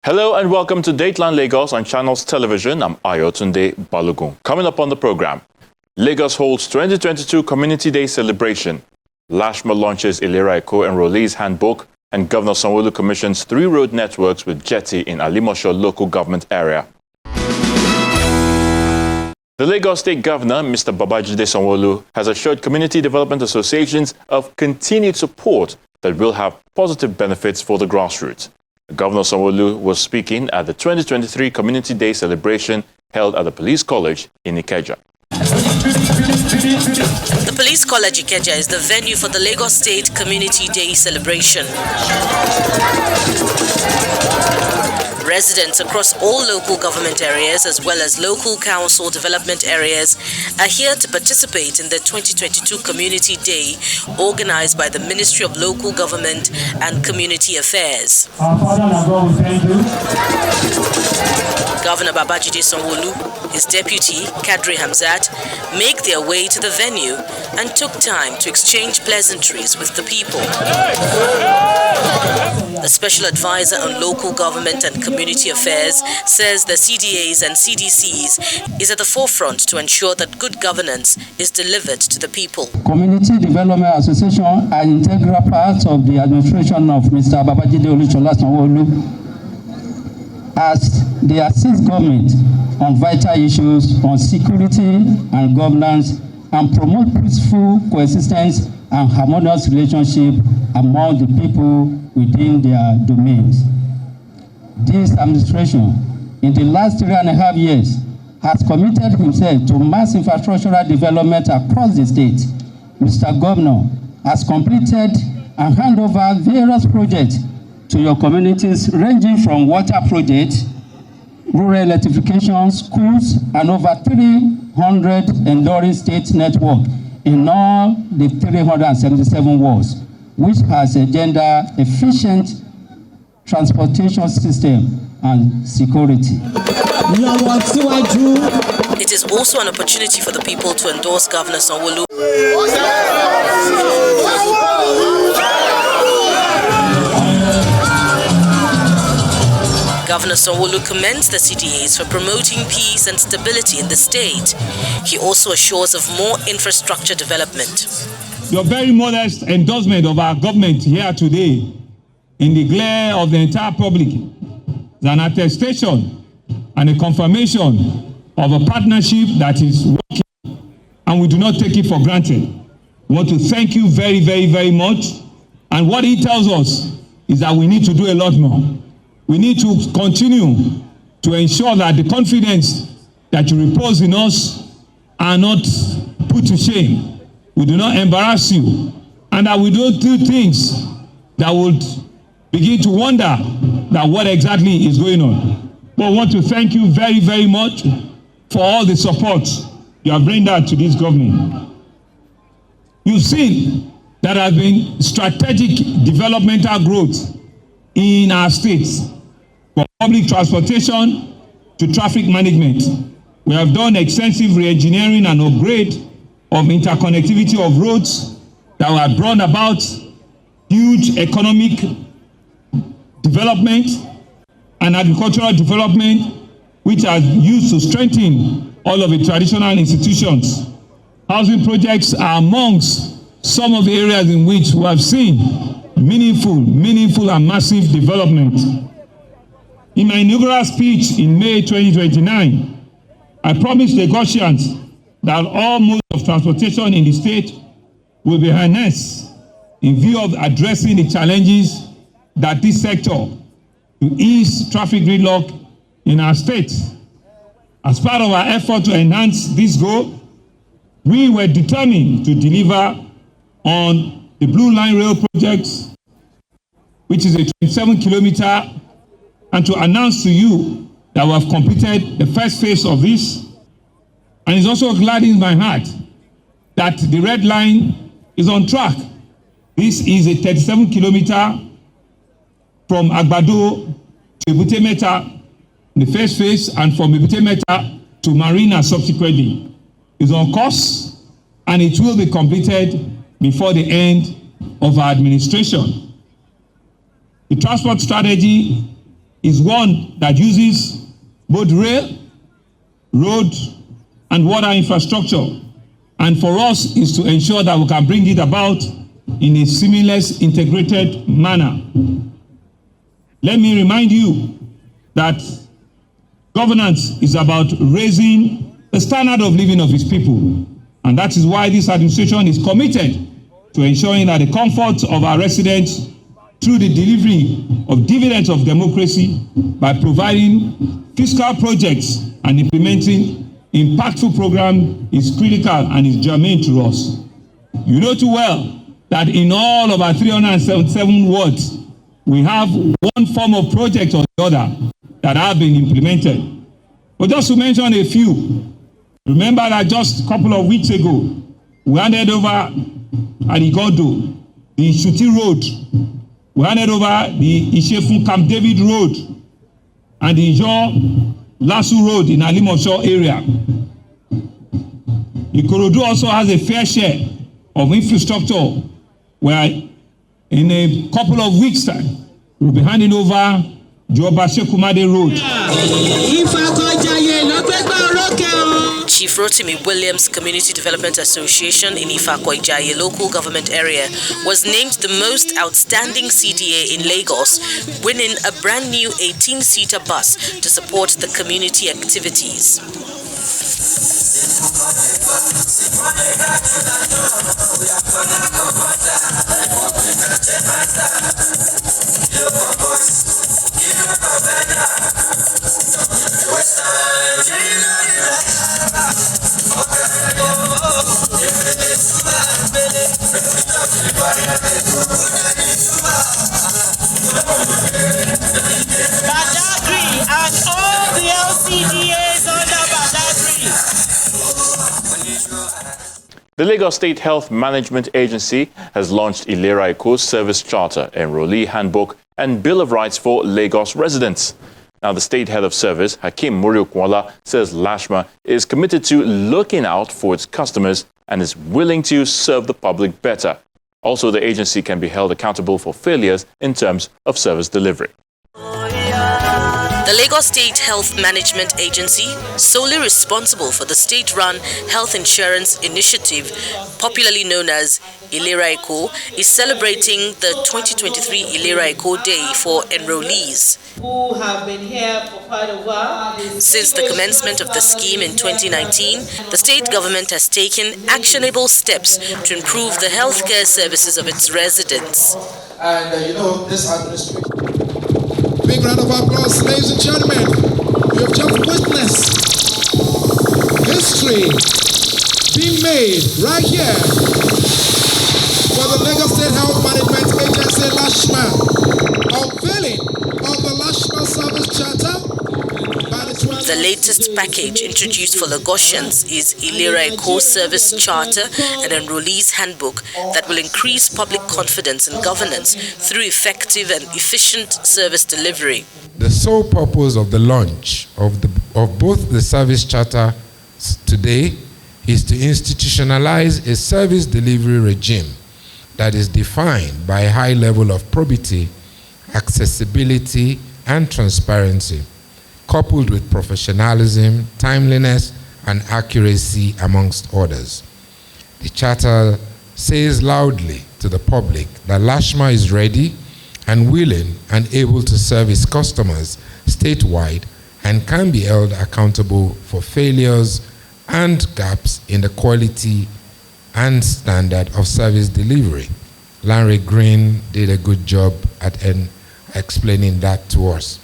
Hello and welcome to Dateline Lagos on Channels Television. I'm Ayotunde Balogun. Coming up on the program, Lagos holds 2022 Community Day celebration. Lashma launches Ilera Eko Enrollees Handbook, and Governor Sanwo-Olu commissions 3 road networks with jetty in Alimosho local government area. The Lagos State Governor, Mr. Babajide Sanwo-Olu, has assured community development associations of continued support that will have positive benefits for the grassroots. Governor Sanwo-Olu was speaking at the 2023 Community Day celebration held at the Police College in Ikeja. The Police College Ikeja is the venue for the Lagos State Community Day celebration. Residents across all local government areas as well as local council development areas are here to participate in the 2022 Community Day organized by the Ministry of Local Government and Community Affairs. Governor Babajide Sanwo-Olu, his deputy, Kadri Hamzat, make their way to the venue and took time to exchange pleasantries with the people. The Special Advisor on Local Government and Community Affairs says the CDAs and CDCs is at the forefront to ensure that good governance is delivered to the people. Community Development Association are integral parts of the administration of Mr. Babajide Sanwo-Olu as they assist government on vital issues on security and governance and promote peaceful coexistence and harmonious relationship among the people within their domains. This administration, in the last 3.5 years, has committed himself to mass infrastructural development across the state. Mr. Governor has completed and handed over various projects to your communities ranging from water projects, rural electrification, schools, and over 300 enduring state network in all the 377 wards, which has a gender-efficient transportation system and security. It is also an opportunity for the people to endorse Governor Sanwo-Olu. Governor Sanwo-Olu commends the CDAs for promoting peace and stability in the state. He also assures of more infrastructure development. Your very modest endorsement of our government here today in the glare of the entire public is an attestation and a confirmation of a partnership that is working, and we do not take it for granted. We want to thank you very, very, very much. And what he tells us is that we need to do a lot more. We need to continue to ensure that the confidence that you repose in us are not put to shame. We do not embarrass you, and that we don't do things that would begin to wonder that what exactly is going on. But I want to thank you very, very much for all the support you have rendered to this government. You've seen that there has been strategic developmental growth in our states, from public transportation to traffic management. We have done extensive re-engineering and upgrade of interconnectivity of roads that have brought about huge economic development and agricultural development, which are used to strengthen all of the traditional institutions. Housing projects are amongst some of the areas in which we have seen meaningful and massive development. In my inaugural speech in May 2029, I promised Lagosians that all modes of transportation in the state will be harnessed in view of addressing the challenges that this sector to ease traffic gridlock in our state. As part of our effort to enhance this goal, we were determined to deliver on the Blue Line Rail project, which is a 27-kilometer, and to announce to you that we have completed the first phase of this. And it's also gladdens my heart that the red line is on track. This is a 37-kilometer from Agbado to Ebute Metta, the first phase, and from Ebute Metta to Marina subsequently. It's on course, and it will be completed before the end of our administration. The transport strategy is one that uses both rail, road, and water infrastructure. And for us is to ensure that we can bring it about in a seamless, integrated manner. Let me remind you that governance is about raising the standard of living of its people. And that is why this administration is committed to ensuring that the comfort of our residents through the delivery of dividends of democracy by providing fiscal projects and implementing impactful programs is critical and is germane to us. You know too well that in all of our 377 wards, we have one form of project or the other that have been implemented. But just to mention a few, remember that just a couple of weeks ago, we handed over at Igodo, the Shuti Road. We handed over the Ishefun Camp David Road and the Ijo Lasu Road in Alimosho area. Ikorodu also has a fair share of infrastructure where in a couple of weeks' time, we'll be handing over Joba Shekumade Road. Chief Rotimi Williams Community Development Association in Ifako-Ijaye local government area was named the most outstanding CDA in Lagos, winning a brand new 18-seater bus to support the community activities. Badagry and all the LCDAs under Badagry. The Lagos State Health Management Agency has launched Ilera Eko's Service Charter, Enrollee Handbook, and Bill of Rights for Lagos residents. Now, the State Head of Service, Hakeem Muriokwala, says LASHMA is committed to looking out for its customers and is willing to serve the public better. Also, the agency can be held accountable for failures in terms of service delivery. The Lagos State Health Management Agency, solely responsible for the state-run health insurance initiative, popularly known as Ilera Eko, is celebrating the 2023 Ilera Eko Day for enrollees. Who have been here for quite a while. Since the commencement of the scheme in 2019, the state government has taken actionable steps to improve the healthcare services of its residents. And this administration. Big round of applause, ladies and gentlemen. You have just witnessed history being made right here for the Lagos State Health Management Agency, LASHMA, unveiling of the LASHMA Service Charter. The latest package introduced for Lagosians is Ilera Eko Service Charter and Enrollee's Handbook that will increase public confidence in governance through effective and efficient service delivery. The sole purpose of the launch of both the Service Charter today is to institutionalize a service delivery regime that is defined by a high level of probity, accessibility, and transparency, coupled with professionalism, timeliness, and accuracy, amongst others. The Charter says loudly to the public that LASHMA is ready and willing and able to serve its customers statewide and can be held accountable for failures and gaps in the quality and standard of service delivery. Larry Green did a good job at explaining that to us.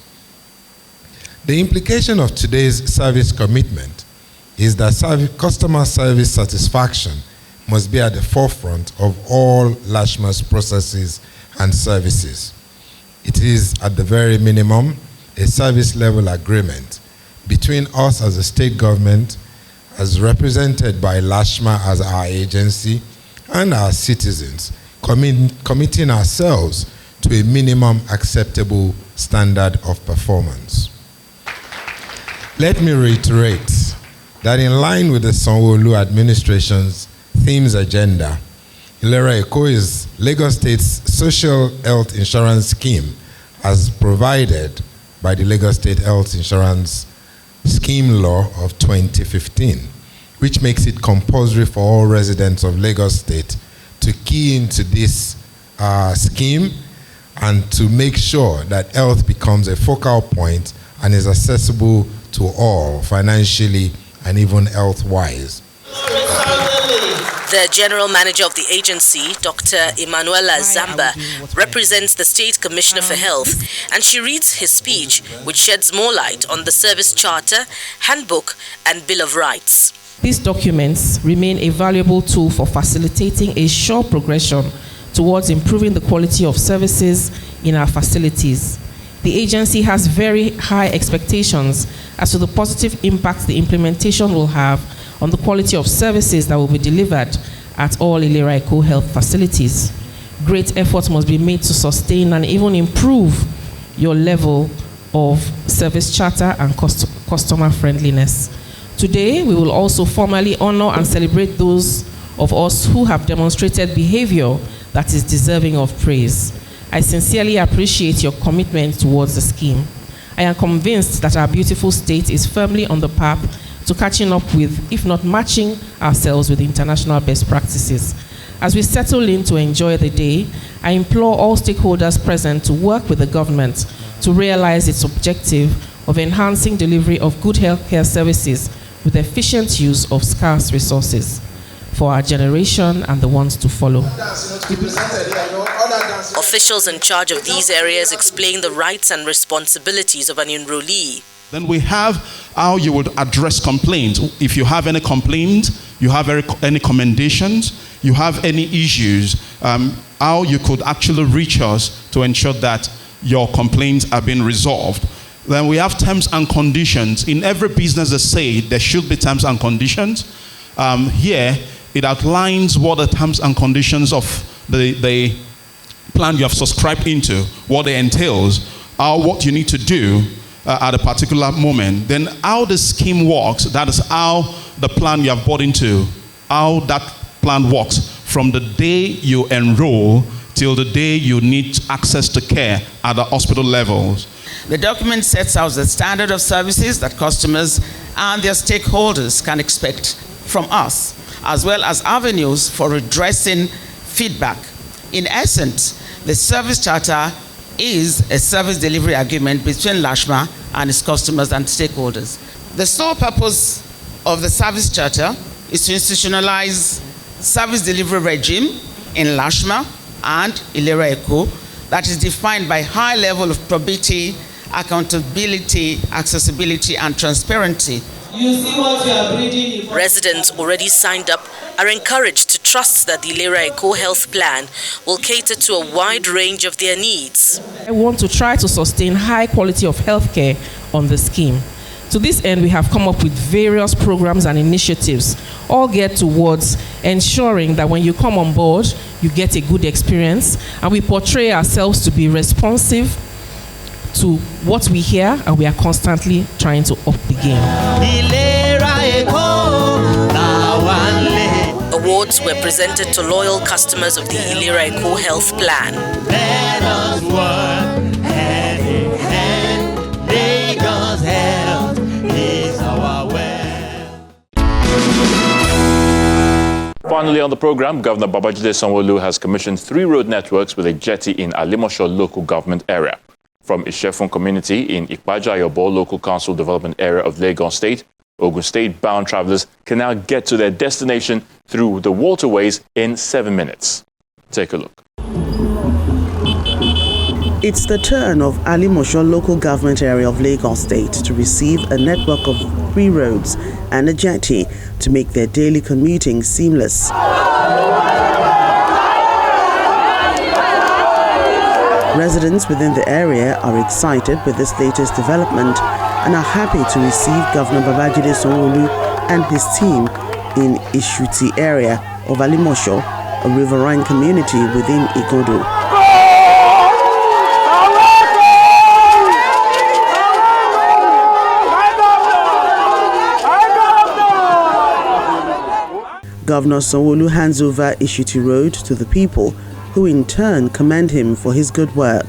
The implication of today's service commitment is that customer service satisfaction must be at the forefront of all LASHMA's processes and services. It is, at the very minimum, a service level agreement between us as a state government, as represented by LASHMA as our agency, and our citizens, committing ourselves to a minimum acceptable standard of performance. Let me reiterate that in line with the Sanwo-Olu administration's themes agenda, Ilera Eko is Lagos State's social health insurance scheme as provided by the Lagos State Health Insurance Scheme Law of 2015, which makes it compulsory for all residents of Lagos State to key into this scheme and to make sure that health becomes a focal point and is accessible to all financially and even health-wise. The General Manager of the agency, Dr. Emanuela Zamba, represents the State Commissioner for Health, and she reads his speech, which sheds more light on the Service Charter, Handbook, and Bill of Rights. These documents remain a valuable tool for facilitating a sure progression towards improving the quality of services in our facilities. The agency has very high expectations as to the positive impact the implementation will have on the quality of services that will be delivered at all Ilera Eco health facilities. Great effort must be made to sustain and even improve your level of service charter and customer friendliness. Today, we will also formally honor and celebrate those of us who have demonstrated behavior that is deserving of praise. I sincerely appreciate your commitment towards the scheme. I am convinced that our beautiful state is firmly on the path to catching up with, if not matching, ourselves with international best practices. As we settle in to enjoy the day, I implore all stakeholders present to work with the government to realize its objective of enhancing delivery of good healthcare services with efficient use of scarce resources for our generation and the ones to follow. Officials in charge of these areas explain the rights and responsibilities of an enrollee. Then we have how you would address complaints. If you have any complaint, you have any commendations, you have any issues, how you could actually reach us to ensure that your complaints are being resolved. Then we have terms and conditions. In every business they say there should be terms and conditions. Here, it outlines what the terms and conditions of the plan you have subscribed into, what it entails, what you need to do at a particular moment. Then how the scheme works, that is how the plan you have bought into, how that plan works from the day you enroll till the day you need access to care at the hospital levels. The document sets out the standard of services that customers and their stakeholders can expect from us, as well as avenues for redressing feedback. In essence, the Service Charter is a service delivery agreement between LASHMA and its customers and stakeholders. The sole purpose of the Service Charter is to institutionalize service delivery regime in LASHMA and Ilera Eco that is defined by high level of probity, accountability, accessibility, and transparency. You see what you are reading. Residents already signed up are encouraged to trust that the Ilera Eco Health Plan will cater to a wide range of their needs. I want to try to sustain high quality of healthcare on the scheme. To this end, we have come up with various programs and initiatives, all geared towards ensuring that when you come on board, you get a good experience, and we portray ourselves to be responsive to what we hear, and we are constantly trying to up the game. Awards were presented to loyal customers of the Ilera Eco Health Plan. Let us work hand in hand. Lagos Health is our well. Finally on the program, Governor Babajide Sanwo-Olu has commissioned 3 road networks with a jetty in Alimosho local government area. From Ishefun community in Ikpaja-Yobo local council development area of Lagos State, Ogun State-bound travelers can now get to their destination through the waterways in 7 minutes. Take a look. It's the turn of Alimosho local government area of Lagos State to receive a network of 3 roads and a jetty to make their daily commuting seamless. Residents within the area are excited with this latest development and are happy to receive Governor Babajide Sanwo-Olu and his team in Ishuti area of Alimosho, a riverine community within Igodo. Governor Sanwo-Olu hands over Ishuti Road to the people, who in turn commend him for his good work.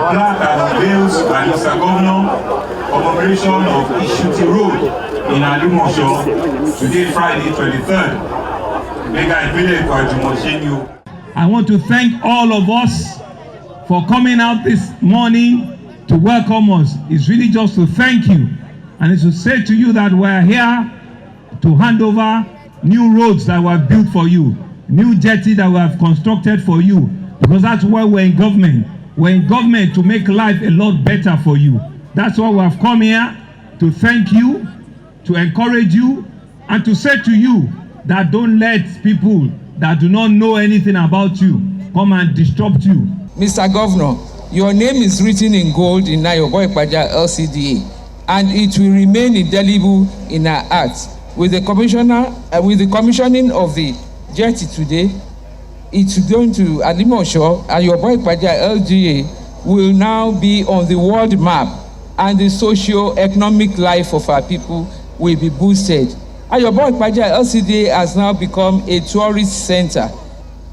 plaque that unveils by Mr. Governor commemoration of Ishuti Road in Alimosho today, Friday, 23rd. I want to thank all of us for coming out this morning to welcome us. It's really just to thank you, and it's to say to you that we're here to hand over new roads that were built for you, new jetty that we have constructed for you, because that's why we're in government. We're in government to make life a lot better for you. That's why we have come here, to thank you, to encourage you, and to say to you that don't let people that do not know anything about you come and disrupt you. Mr. Governor, your name is written in gold in Ayobo Ipaja LCDA, and it will remain indelible in our hearts. With the commissioning of the jetty today, it's going to Alimosho, and Ayobo Ipaja LGA will now be on the world map, and the socio-economic life of our people will be boosted. Ayobo Ipaja LCDA has now become a tourist center.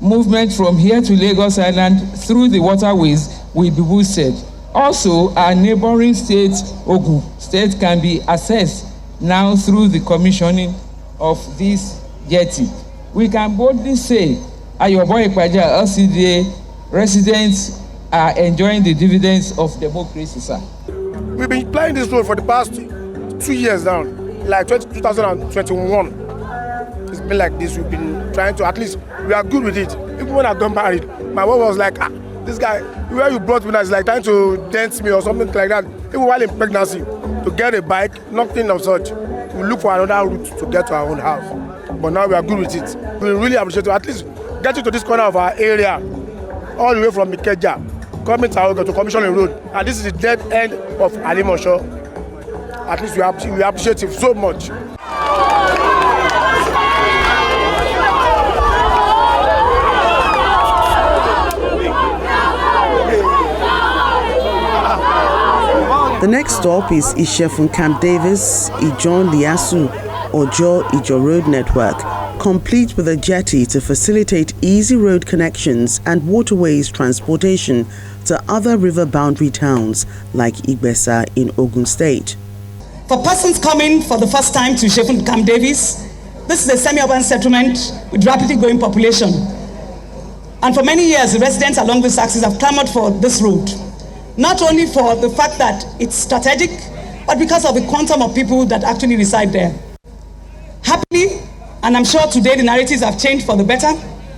Movement from here to Lagos Island through the waterways will be boosted. Also, our neighboring state, Ogun State, can be accessed now through the commissioning of this jetty. We can boldly say Ayobo Ipaja LCDA residents are enjoying the dividends of democracy, sir. We've been playing this road for the past 2 years now, like 2021. It's been like this. We've been trying to, at least we are good with it. Even when I got married, my wife was like, this guy, where you brought me now is like trying to dent me or something like that. Even while in pregnancy, to get a bike, nothing of such. We look for another route to get to our own house. But now we are good with it. We really appreciate it. At least getting to this corner of our area, all the way from Ikeja, coming to Aogo to Commissioning Road. And this is the dead end of Alimosho. At least we appreciate it so much. The next stop is Ishefun Camp Davis, Ijon Liasu, Ijo Road Network, complete with a jetty to facilitate easy road connections and waterways transportation to other river boundary towns like Igbesa in Ogun State. For persons coming for the first time to Ishefun Camp Davis, this is a semi-urban settlement with rapidly growing population. And for many years, the residents along this axis have clamored for this road. Not only for the fact that it's strategic, but because of the quantum of people that actually reside there. Happily, and I'm sure today the narratives have changed for the better,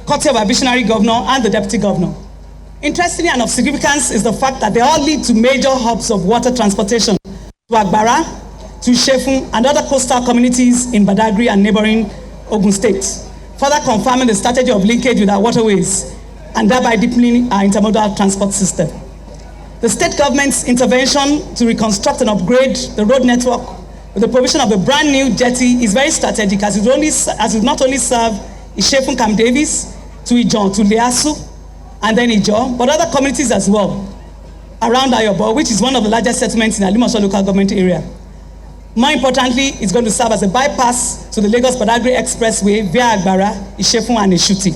courtesy of our visionary governor and the deputy governor. Interestingly and of significance is the fact that they all lead to major hubs of water transportation to Agbara, to Ishefun, and other coastal communities in Badagry and neighboring Ogun State, further confirming the strategy of linkage with our waterways and thereby deepening our intermodal transport system. The state government's intervention to reconstruct and upgrade the road network with the provision of a brand new jetty is very strategic, as it will not only serve Ishefun Camp Davis, to Ijon, to Liasu, and then Ijo, but other communities as well around Ayobo, which is one of the largest settlements in Alimosho local government area. More importantly, it's going to serve as a bypass to the Lagos-Badagry Expressway via Agbara, Ishefun, and Ishuti.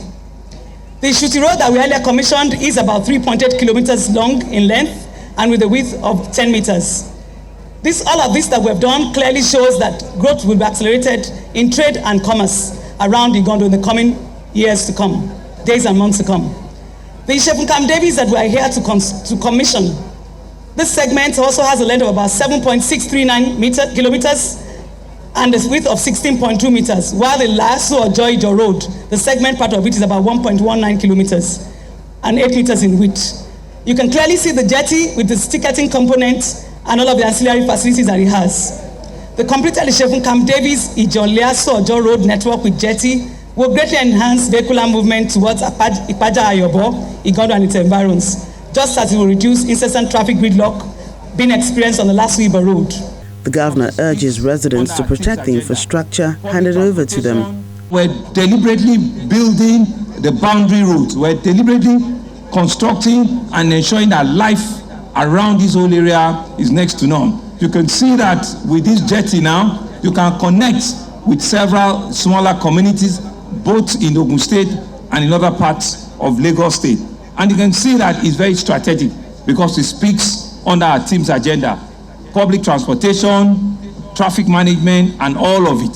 The Ishuti road that we earlier commissioned is about 3.8 kilometers long in length and with a width of 10 meters. All of this that we've done clearly shows that growth will be accelerated in trade and commerce around Igondo in the coming years to come, days and months to come. The Ishefun Camp Davis that we are here to commission, this segment also has a length of about 7.639 kilometers and a width of 16.2 meters, while the Lasso or Ijo Road, the segment part of it is about 1.19 kilometers and 8 meters in width. You can clearly see the jetty with its ticketing components and all of the ancillary facilities that it has. The completed Ishefun Camp Davis, Ijo Lasso or Ijo Road network with jetty will greatly enhance vehicular movement towards Ipaja Ayobo, Igondo and its environs, just as it will reduce incessant traffic gridlock being experienced on the Lasso Iba Road. The governor urges residents to protect the infrastructure handed over to them. We're deliberately building the boundary roads. We're deliberately constructing and ensuring that life around this whole area is next to none. You can see that with this jetty now, you can connect with several smaller communities, both in Ogun State and in other parts of Lagos State. And you can see that it's very strategic because it speaks under our team's agenda. Public transportation, traffic management, and all of it.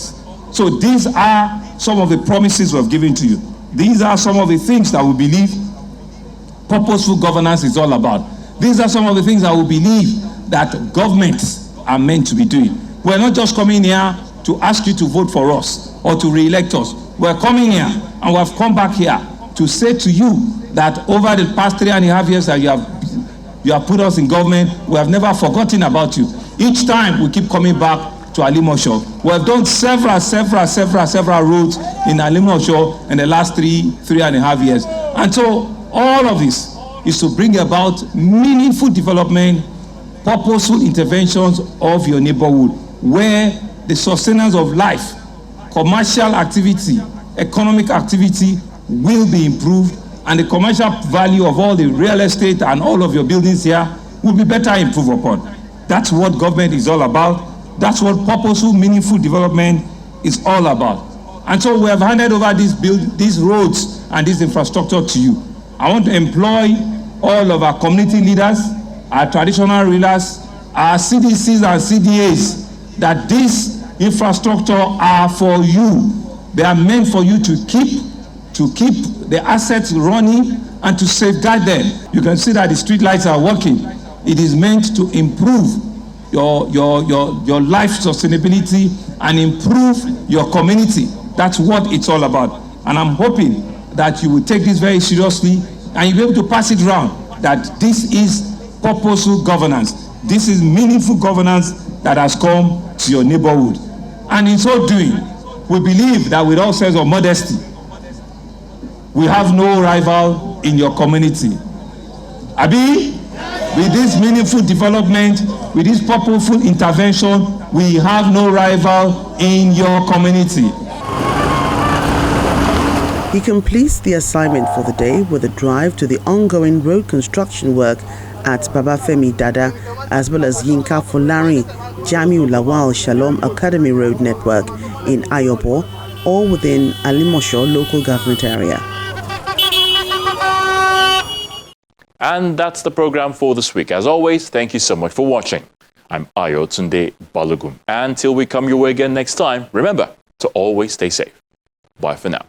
So these are some of the promises we've given to you. These are some of the things that we believe purposeful governance is all about. These are some of the things that we believe that governments are meant to be doing. We're not just coming here to ask you to vote for us or to re-elect us. We're coming here and we have come back here to say to you that over the past 3.5 years that you have put us in government, we have never forgotten about you. Each time we keep coming back to Alimosho. We have done several roads in Alimosho in the last 3.5 years. And so all of this is to bring about meaningful development, purposeful interventions of your neighborhood, where the sustenance of life, commercial activity, economic activity will be improved, and the commercial value of all the real estate and all of your buildings here will be better improved upon. That's what government is all about. That's what purposeful, meaningful development is all about. And so we have handed over these roads and this infrastructure to you. I want to employ all of our community leaders, our traditional rulers, our CDCs and CDAs, that this infrastructure are for you. They are meant for you to keep the assets running and to safeguard them. You can see that the street lights are working. It is meant to improve your life sustainability and improve your community. That's what it's all about. And I'm hoping that you will take this very seriously and you'll be able to pass it around that this is purposeful governance. This is meaningful governance that has come to your neighborhood. And in so doing, we believe that with all sense of modesty, we have no rival in your community. Abi, with this meaningful development, with this purposeful intervention, we have no rival in your community. He completes the assignment for the day with a drive to the ongoing road construction work at Babafemi Dada, as well as Yinka Folari, Jamiu Lawal Shalom Academy Road Network in Ayobo, all within Alimosho local government area. And that's the program for this week. As always, thank you so much for watching. I'm Ayotunde Balogun. And till we come your way again next time, remember to always stay safe. Bye for now.